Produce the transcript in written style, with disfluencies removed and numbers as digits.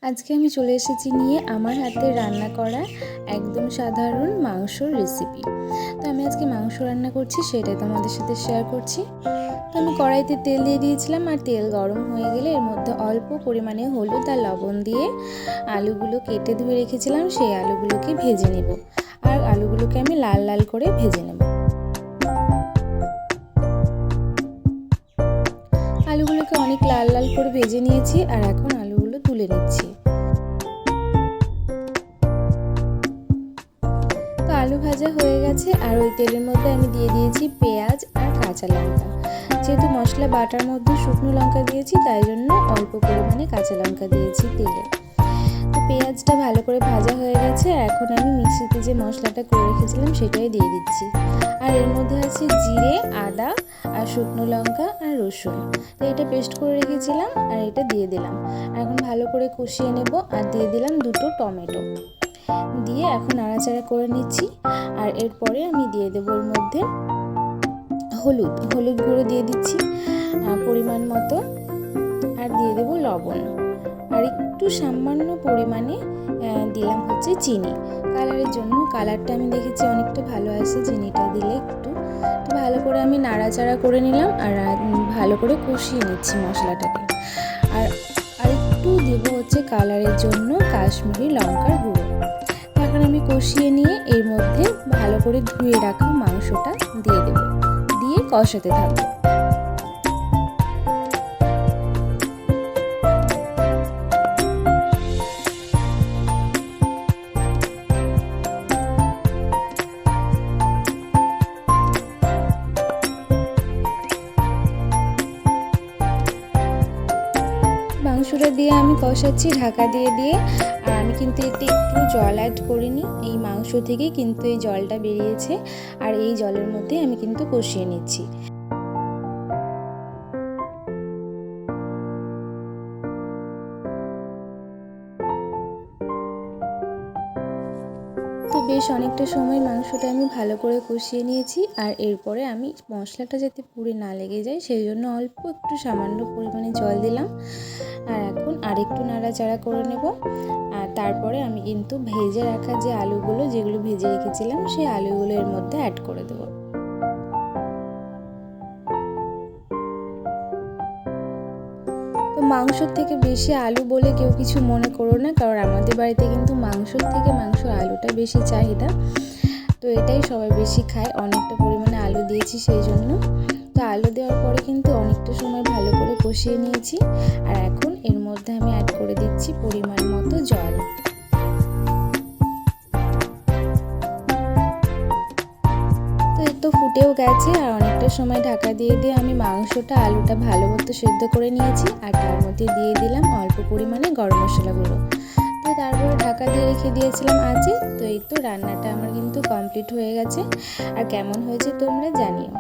আজকে আমি চলে এসেছি নিয়ে আমার হাতে রান্না করা একদম সাধারণ মাংসর রেসিপি। তো আমি আজকে মাংস রান্না করছি, সেটাই তোমাদের সাথে শেয়ার করছি। তো আমি কড়াইতে তেল দিয়ে দিয়েছিলাম, আর তেল গরম হয়ে গেলে এর মধ্যে অল্প পরিমাণে হলুদ আর লবণ দিয়ে আলুগুলো কেটে ধুয়ে রেখেছিলাম, সেই আলুগুলোকে ভেজে নেব। আর আলুগুলোকে আমি লাল লাল করে ভেজে নেব। আলুগুলোকে অনেক লাল লাল করে ভেজে নিয়েছি, আর এখন আলুগুলো তুলে নিচ্ছি। তো আলু ভাজা হয়ে গেছে, আর ওই তেলের মধ্যে আমি দিয়ে দিয়েছি পেঁয়াজ আর কাঁচা লঙ্কা। যেহেতু মশলা বাটার মধ্যে শুকনো লঙ্কা দিয়েছি, তাই জন্য অল্প পরিমাণে কাঁচা লঙ্কা দিয়েছি তেলে। তো পেঁয়াজটা ভালো করে ভাজা হয়ে গেছে, এখন আমি মিক্সিতে যে মশলাটা করে রেখেছিলাম সেটাই দিয়ে দিচ্ছি। আর এর মধ্যে আছে জিরে, আদা আর শুকনো লঙ্কা আর রসুন। তো এটা পেস্ট করে রেখেছিলাম, আর এটা দিয়ে দিলাম। এখন ভালো করে কষিয়ে নেব, আর দিয়ে দিলাম 2টো টমেটো। দিয়ে এখন নাড়াচাড়া করে নিচ্ছি। আর এরপরে আমি দিয়ে দেবো এর মধ্যে হলুদ গুঁড়ো দিয়ে দিচ্ছি পরিমাণ মতো, আর দিয়ে দেবো লবণ, আর একটু সামান্য পরিমাণে দিলাম হচ্ছে চিনি কালারের জন্য। কালারটা আমি দেখেছি অনেকটা ভালো আসে চিনিটা দিলে একটু। তো ভালো করে আমি নাড়াচাড়া করে নিলাম, আর ভালো করে কষিয়ে নিচ্ছি মশলাটাকে। আর একটু দেবো হচ্ছে কালারের জন্য কাশ্মীরি লঙ্কার গুঁড়ো। এখন আমি কষিয়ে নিয়ে এর মধ্যে ভালো করে ধুয়ে রাখা মাংসটা দিয়ে দেব, দিয়ে কষাতে থাকবো। মাংসটা দিয়ে আমি কষাচ্ছি ঢাকা দিয়ে দিয়ে। আর আমি কিন্তু এতে একটু জল অ্যাড করিনি, এই মাংস থেকে কিন্তু এই জলটা বেরিয়েছে, আর এই জলের মধ্যে আমি কিন্তু কষিয়ে নিচ্ছি। তো বেশ অনেকটা সময় মাংসটা আমি ভালো করে কষিয়ে নিয়েছি, আর এরপরে আমি মশলাটা যাতে পুড়ে না লেগে যায় সেই জন্য অল্প একটু সামান্য পরিমাণে জল দিলাম। আর এখন আরেকটু নাড়াচাড়া করে নেব। আর তারপরে আমি কিন্তু ভেজে রাখা যে আলুগুলো, যেগুলো ভেজে রেখেছিলাম, সেই আলুগুলো এর মধ্যে অ্যাড করে দেবো। তো মাংসর থেকে বেশি আলু বলে কেউ কিছু মনে করো না, কারণ আমাদের বাড়িতে কিন্তু মাংসর থেকে আলুটা বেশি চাহিদা। তো এটাই সবাই বেশি খায়, অনেকটা পরিমাণে আলু দিয়েছি সেই জন্য। তো আলু দেওয়ার পরে কিন্তু অনেকটা সময় ভালো করে কষিয়ে নিয়েছি, আর এখন এর মধ্যে আমি অ্যাড করে দিচ্ছি পরিমাণ মতো জল। তো এই তো ফুটেও গেছে, আর অনেকটা সময় ঢাকা দিয়ে দিয়ে আমি মাংসটা আলুটা ভালো মতো সেদ্ধ করে নিয়েছি, আর তার মধ্যে দিয়ে দিলাম অল্প পরিমাণে গরম মশলা গুঁড়ো। তো তারপরে ঢাকা দিয়ে রেখে দিয়েছিলাম আজকে। তো এই তো রান্নাটা আমার কিন্তু কমপ্লিট হয়ে গেছে, আর কেমন হয়েছে তোমরা জানিও।